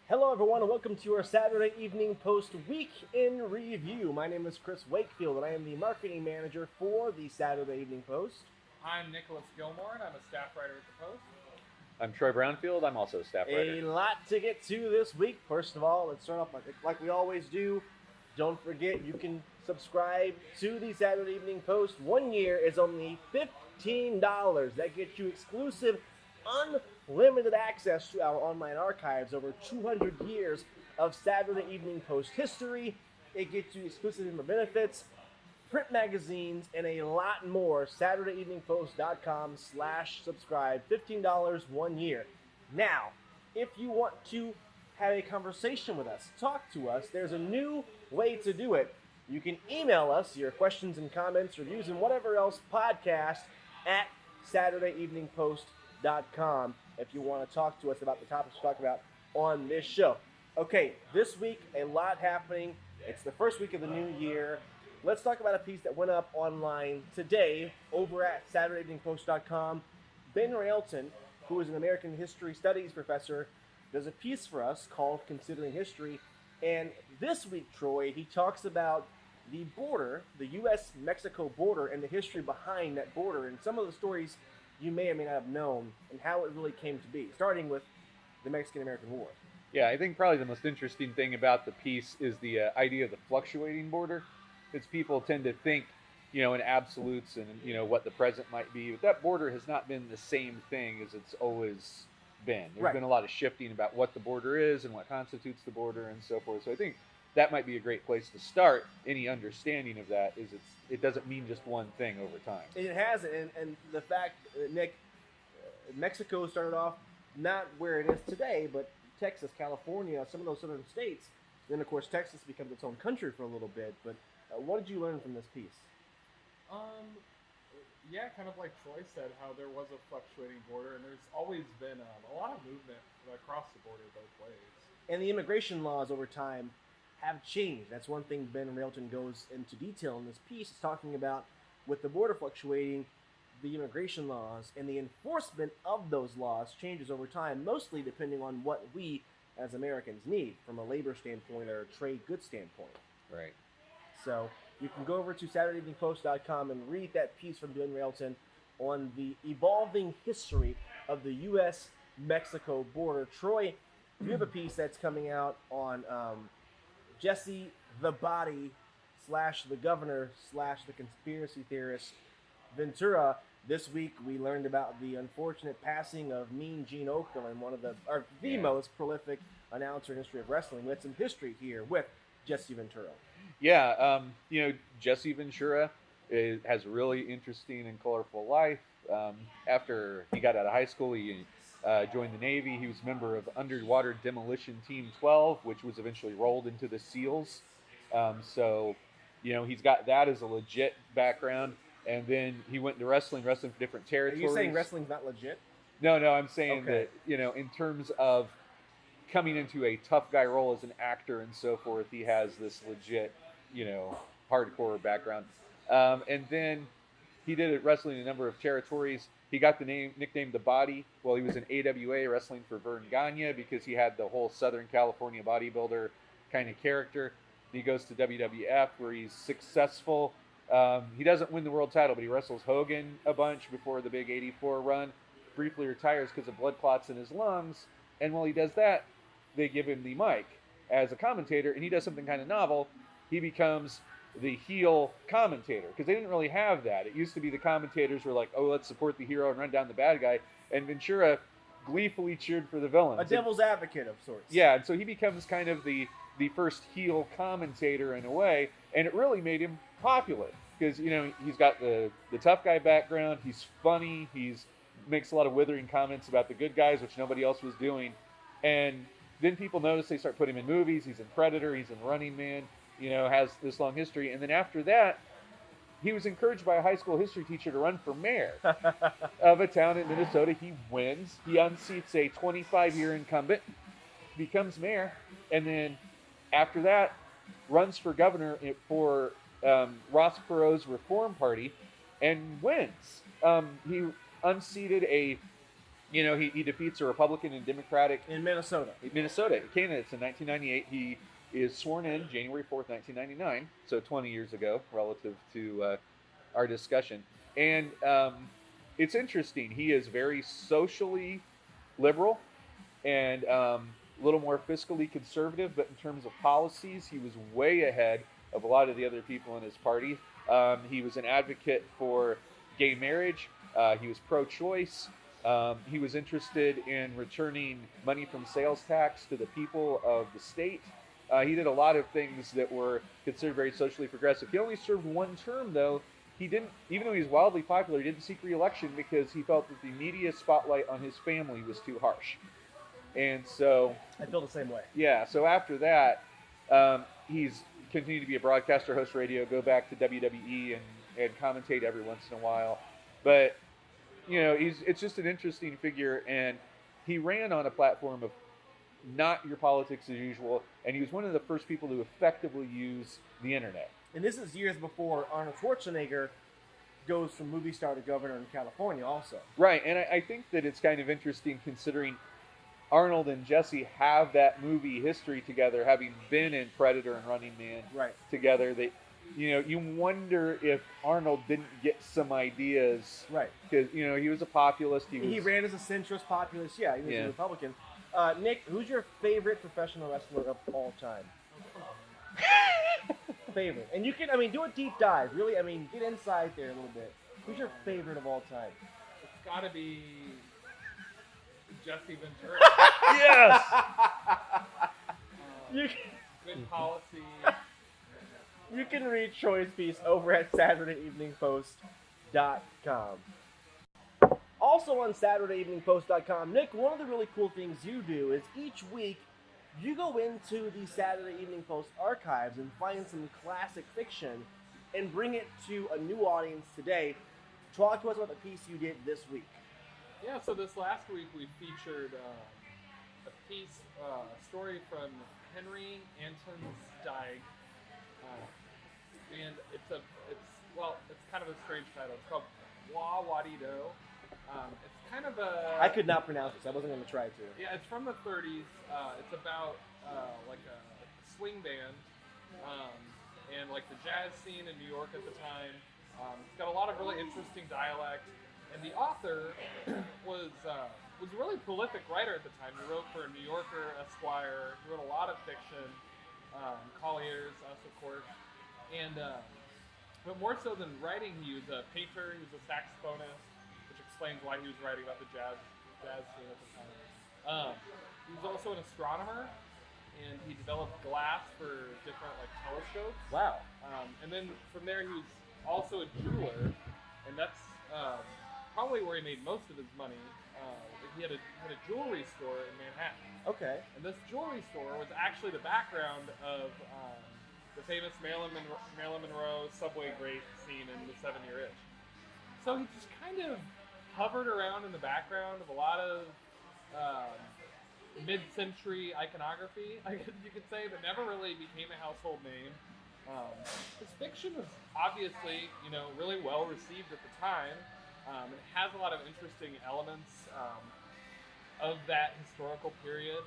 Hello, everyone, and welcome to our Saturday Evening Post Week in Review. My name is Chris Wakefield, and I am the marketing manager for the Saturday Evening Post. I'm Nicholas Gilmore, and I'm a staff writer at the Post. I'm Troy Brownfield. I'm also a staff writer. A lot to get to this week. First of all, let's start off like we always do. Don't forget, you can subscribe to the Saturday Evening Post. 1 year is only $15. That gets you exclusive, unlimited access to our online archives, over 200 years of Saturday Evening Post history. It gets you exclusive member benefits, print magazines, and a lot more. SaturdayEveningPost.com/subscribe. $15 1 year. Now, if you want to have a conversation with us, talk to us, there's a new way to do it. You can email us your questions and comments, reviews, and whatever else podcast at SaturdayEveningPost.com if you want to talk to us about the topics we talk about on this show. Okay, this week, a lot happening. It's the first week of the new year. Let's talk about a piece that went up online today over at SaturdayEveningPost.com. Ben Railton, who is an American History Studies professor, does a piece for us called Considering History. And this week, Troy, he talks about the border, the U.S.-Mexico border, and the history behind that border, and some of the stories you may or may not have known, and how it really came to be, starting with the Mexican-American War. Yeah, I think probably the most interesting thing about the piece is the idea of the fluctuating border. Because people tend to think, in absolutes and, what the present might be. But that border has not been the same thing as it's always been. There's been a lot of shifting about what the border is and what constitutes the border and so forth. So I think that might be a great place to start any understanding of that. Is it doesn't mean just one thing over time. It has, and the fact, Nick, Mexico started off not where it is today, but Texas, California, some of those southern states. Then, of course, Texas becomes its own country for a little bit. But what did you learn from this piece? Yeah, kind of like Troy said, how there was a fluctuating border, and there's always been a lot of movement across the border both ways. And the immigration laws over time have changed. That's one thing Ben Railton goes into detail in this piece. He's talking about, with the border fluctuating, the immigration laws and the enforcement of those laws changes over time, mostly depending on what we as Americans need from a labor standpoint or a trade goods standpoint. Right. So you can go over to SaturdayEveningPost.com and read that piece from Ben Railton on the evolving history of the U.S.-Mexico border. Troy, you have a piece that's coming out on Jesse the Body / the Governor / the conspiracy theorist Ventura. This week we learned about the unfortunate passing of Mean Gene Okerlund, one of the most prolific announcer in history of wrestling. We had some history here with Jesse Ventura. Yeah, Jesse Ventura has a really interesting and colorful life. After he got out of high school, he joined the Navy. He was a member of Underwater Demolition Team 12, which was eventually rolled into the SEALs. He's got that as a legit background. And then he went into wrestling for different territories. Are you saying wrestling's not legit? No, I'm saying that, in terms of coming into a tough guy role as an actor and so forth, he has this legit, hardcore background. And then he did wrestling in a number of territories. He got the nickname The Body while he was in AWA wrestling for Vern Gagne because he had the whole Southern California bodybuilder kind of character. He goes to WWF where he's successful. He doesn't win the world title, but he wrestles Hogan a bunch before the big 84 run. Briefly retires because of blood clots in his lungs. And while he does that, they give him the mic as a commentator, and he does something kind of novel. He becomes the heel commentator because they didn't really have that. It used to be the commentators were like, oh, let's support the hero and run down the bad guy. And Ventura gleefully cheered for the villain. A devil's advocate of sorts. Yeah, and so he becomes kind of the first heel commentator in a way, and it really made him popular because he's got the tough guy background. He's funny. He's makes a lot of withering comments about the good guys, which nobody else was doing. And then people notice, they start putting him in movies. He's in Predator. He's in Running Man. Has this long history. And then after that, he was encouraged by a high school history teacher to run for mayor of a town in Minnesota. He wins. He unseats a 25-year incumbent, becomes mayor, and then after that, runs for governor for Ross Perot's Reform Party and wins. He unseated a he defeats a Republican and Democratic In Minnesota. candidates in 1998. He is sworn in January 4th, 1999, so 20 years ago relative to our discussion. And it's interesting. He is very socially liberal and a little more fiscally conservative, but in terms of policies, he was way ahead of a lot of the other people in his party. He was an advocate for gay marriage. He was pro-choice. He was interested in returning money from sales tax to the people of the state. He did a lot of things that were considered very socially progressive. He only served one term, though. He didn't, even though he was wildly popular, he didn't seek re-election because he felt that the media spotlight on his family was too harsh. And so I feel the same way. Yeah, so after that, he's continued to be a broadcaster, host radio, go back to WWE and commentate every once in a while. But, it's just an interesting figure, and he ran on a platform of not your politics as usual, and he was one of the first people to effectively use the internet. And this is years before Arnold Schwarzenegger goes from movie star to governor in California also. Right, and I think that it's kind of interesting considering Arnold and Jesse have that movie history together, having been in Predator and Running Man together. That you wonder if Arnold didn't get some ideas, right? Because he was a populist. He ran as a centrist populist. Yeah, he was a Republican. Nick, who's your favorite professional wrestler of all time? Favorite, and you can, do a deep dive. Really, get inside there a little bit. Who's your favorite of all time? It's got to be Jesse Ventura. Yes. Good policy. You can read Troy's piece over at SaturdayEveningPost.com. Also on SaturdayEveningPost.com, Nick, one of the really cool things you do is each week you go into the Saturday Evening Post archives and find some classic fiction and bring it to a new audience today. Talk to us about the piece you did this week. Yeah, so this last week we featured a piece, a story from Henry Anton Steig, and it's kind of a strange title. It's called Wah Wadi Do. It's kind of a... I could not pronounce this. I wasn't going to try to. Yeah, it's from the 30s. It's about like a swing band and like the jazz scene in New York at the time. It's got a lot of really interesting dialect. And the author was a really prolific writer at the time. He wrote for New Yorker, Esquire. He wrote a lot of fiction, Collier's, us of course. And but more so than writing, he was a painter. He was a saxophonist, which explains why he was writing about the jazz scene at the time. He was also an astronomer, and he developed glass for different telescopes. Wow. And then from there, he was also a jeweler, and that's probably where he made most of his money. He had a jewelry store in Manhattan. Okay. And this jewelry store was actually the background of the famous Marilyn Monroe subway grate scene in The 7-Year Itch. So he just kind of hovered around in the background of a lot of mid-century iconography, I guess you could say, but never really became a household name. His fiction was obviously, really well received at the time. It has a lot of interesting elements of that historical period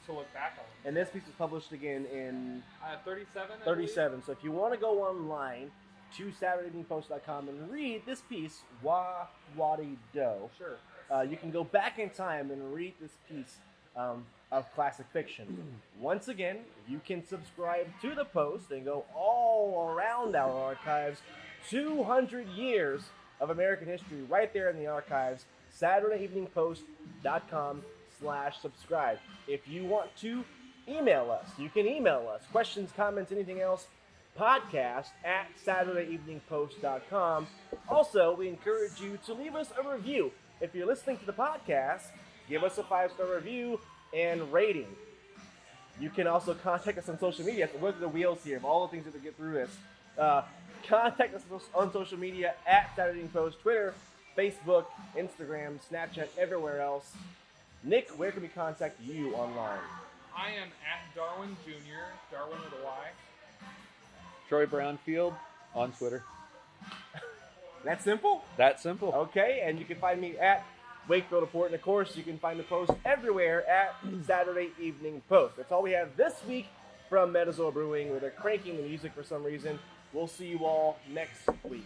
to look back on. And this piece was published again in 37. 37. So if you want to go online to SaturdayEveningPost.com and read this piece, Wah Wadi Do, sure, you can go back in time and read this piece of classic fiction. Once again, you can subscribe to the Post and go all around our archives. 200 years of American history right there in the archives. SaturdayEveningPost.com/subscribe. If you want to email us, you can email us. Questions, comments, anything else, podcast at SaturdayEveningPost.com. Also, we encourage you to leave us a review. If you're listening to the podcast, give us a 5-star review and rating. You can also contact us on social media. So look at the wheels here of all the things that we get through this. Contact us on social media at Saturday Evening Post, Twitter, Facebook, Instagram, Snapchat, everywhere else. Nick, where can we contact you online? I am at Darwin Jr., Darwin with a Y. Troy Brownfield on Twitter. That simple? That simple. Okay, and you can find me at Wakefield Report. And of course, you can find the post everywhere at Saturday Evening Post. That's all we have this week from Metazoa Brewing, where they're cranking the music for some reason. We'll see you all next week.